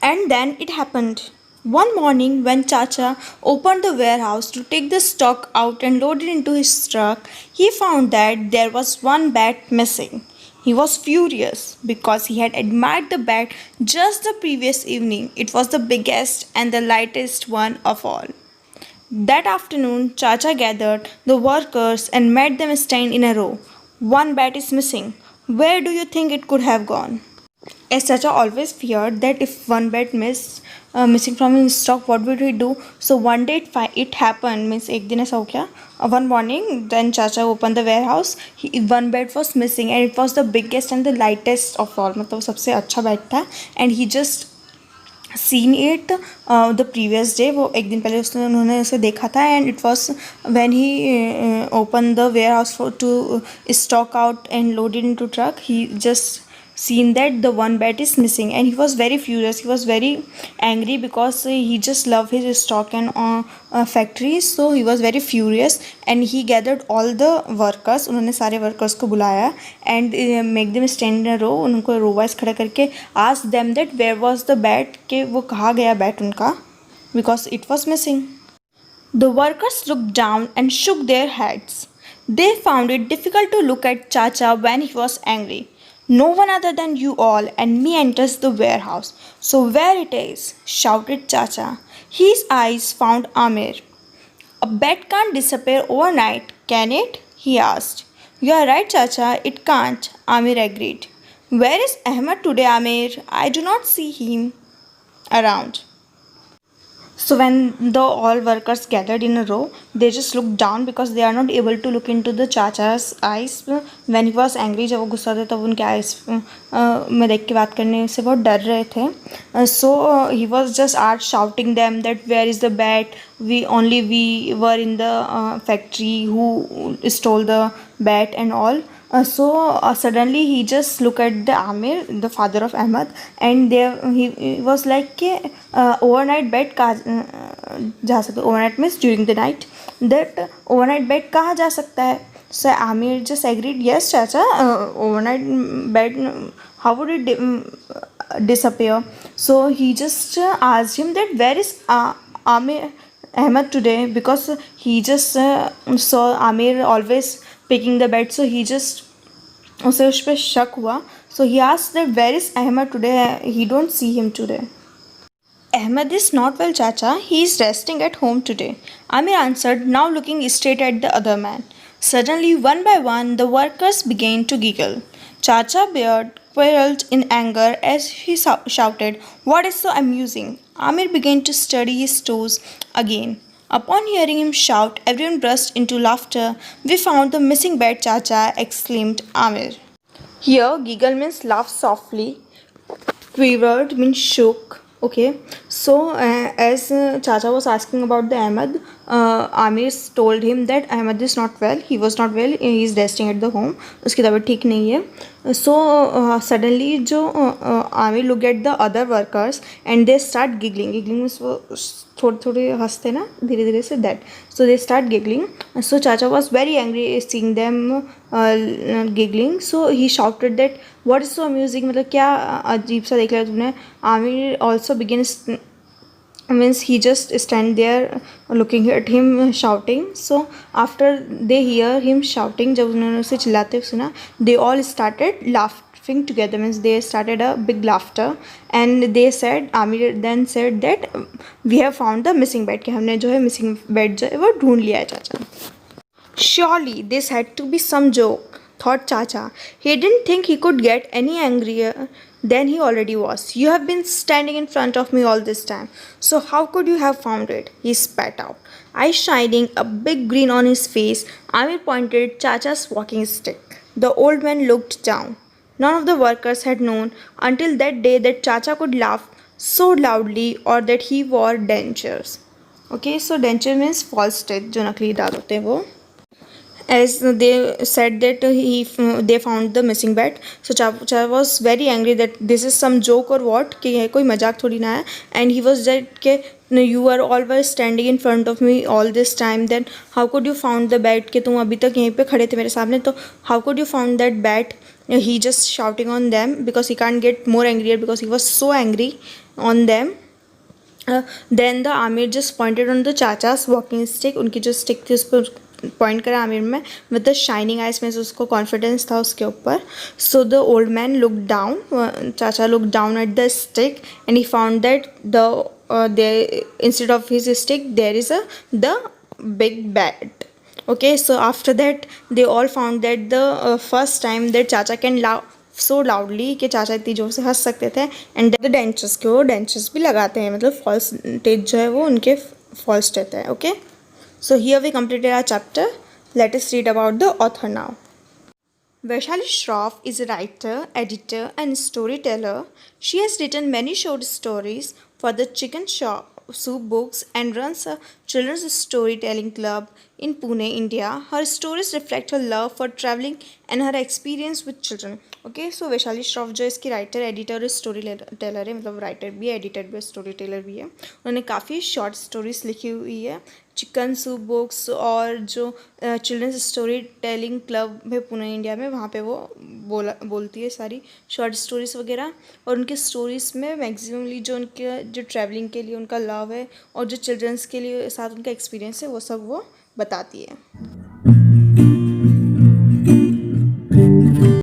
And then it happened. One morning, when Chacha opened the warehouse to take the stock out and load it into his truck, he found that there was one bat missing. He was furious because he had admired the bat just the previous evening. It was the biggest and the lightest one of all. That afternoon, Chacha gathered the workers and made them stand in a row. One bat is missing. Where do you think it could have gone? As Chacha always feared that if one bat missing from his stock, what would he do? So one day it happened. Means एक दिन ऐसा हो गया. One morning, then Chacha opened the warehouse. One bat was missing, and it was the biggest and the lightest of all. मतलब सबसे अच्छा bat था. And he just seen it the previous day. वो एक दिन पहले उन्होंने उसे देखा था. And it was when he opened the warehouse to stock out and load it into truck. He just seen that the one bat is missing, and he was very furious. He was very angry because he just loved his stock and factory. So he was very furious, and he gathered all the workers. उन्होंने सारे workers को बुलाया and make them stand in a row. उनको row wise खड़ा करके ask them that where was the bat, कि वो कहाँ गया bat उनका, because it was missing. The workers looked down and shook their heads. They found it difficult to look at Chacha when he was angry. No one other than you all and me enters the warehouse. So where it is? Shouted Chacha. His eyes found Amir. A bat can't disappear overnight, can it? He asked. You are right, Chacha, it can't, Amir agreed. Where is Ahmed today, Amir? I do not see him around. So when the all workers gathered in a row, they just looked down because they are not able to look into the Chacha's eyes when he was angry. जब वो गुस्सा थे तब उनके eyes में देख के बात करने से बहुत डर रहे थे. So he was just shouting them that where is the bat? We were in the factory who stole the bat and all. So suddenly he just looked at the Amir, the father of Ahmed, and there he was like कि overnight bed कहाँ जा सकता है. Overnight means during the night. That overnight bed कहाँ जा सकता है? So Amir just agreed, yes Chacha, overnight bed, how would it disappear? So he just asked him that where is Amir Ahmed today, because he just saw Amir always picking the bed. So he just उसे उस पर शक हुआ. So he asked that where is Ahmed today? He don't see him today. Ahmed is not well, Chacha. He is resting at home today, Amir answered, now looking straight at the other man. Suddenly, one by one, the workers began to giggle. Chacha beard quailed in anger as he shouted, what is so amusing? Amir began to study his toes again. Upon hearing him shout, everyone burst into laughter. We found the missing bat, Chacha, exclaimed Amir. Here, giggle means laugh softly. Quivered means shook. Okay, so as Chacha was asking about the Ahmed, Amir told him that Ahmed is not well. He was not well. He is resting at the home. उसकी तबीयत ठीक नहीं है. So suddenly जो Amir looked at the other workers and they start giggling. Giggling means वो थोड़े थोड़े हंसते ना धीरे धीरे से that. So they start giggling. So Chacha was very angry seeing them giggling. So he shouted that what is so amusing, मतलब क्या अजीब सा देख लिया तुमने. Amir also begins means he just stand there looking at him shouting. So after they hear him shouting, जब उन्होंने उसे चिल्लाते सुना, they all started laughing together, means they started a big laughter. And they said, Amir then said that we have found the missing bed, कि हमने जो है missing bed जो है वो ढूंढ लिया है चाचा. Surely this had to be some joke, thought Chacha. He didn't think he could get any angrier than he already was. You have been standing in front of me all this time, so how could you have found it? He spat out, eyes shining, a big grin on his face. Amir pointed Chacha's walking stick. The old man looked down. None of the workers had known until that day that Chacha could laugh so loudly or that he wore dentures. Okay, so denture means false teeth, जो नकली दांत होते हैं वो. as they said that they found the missing bat. So Chacha was very angry that this is some joke or what, कि ये कोई मजाक थोड़ी ना है. And he was that कि no, you were always standing in front of me all this time, then how could you found the bat, कि तुम अभी तक यहीं पे खड़े थे मेरे सामने, तो how could you found that bat. He just shouting on them because he can't get more angrier because he was so angry on them. Then the Aamir just pointed on the चाचास वॉकिंग स्टिक. उनकी जो stick थी उस पर point करा आमिर में with the shining eyes में से उसको कॉन्फिडेंस था उसके ऊपर. So the old man look down. Chacha look down at the stick and he found that the instead of his stick there is the big bat. Okay, so after that they all found that the first time that चाचा can laugh so loudly कि चाचा इतनी जोर से हंस सकते थे. And the dentures के वो डेंचर्स भी लगाते हैं, मतलब फॉल्स टेथ जो है वो उनके फॉल्स टेथ है. Okay, so here we completed our chapter. Let us read about the author now. Vaishali Shroff is a writer, editor, and storyteller. She has written many short stories for the Chicken Soup Books and runs a children's storytelling club in Pune, India. Her stories reflect her love for traveling and her experience with children. Okay, so Vaishali Shroff जो इसकी writer, editor और story teller है, मतलब writer भी है, editor भी है, story teller भी है. उन्होंने काफ़ी शॉर्ट स्टोरीज लिखी हुई है चिकन सूप बुक्स और जो चिल्ड्रंस स्टोरी टेलिंग क्लब है पुणे इंडिया में, वहाँ पे वो बोलती है सारी शॉर्ट स्टोरीज़ वगैरह. और उनके स्टोरीज़ में मैक्सिममली जो उनके जो ट्रैवलिंग के लिए उनका लव है और जो चिल्ड्रंस के लिए साथ उनका एक्सपीरियंस है वो सब वो बताती है.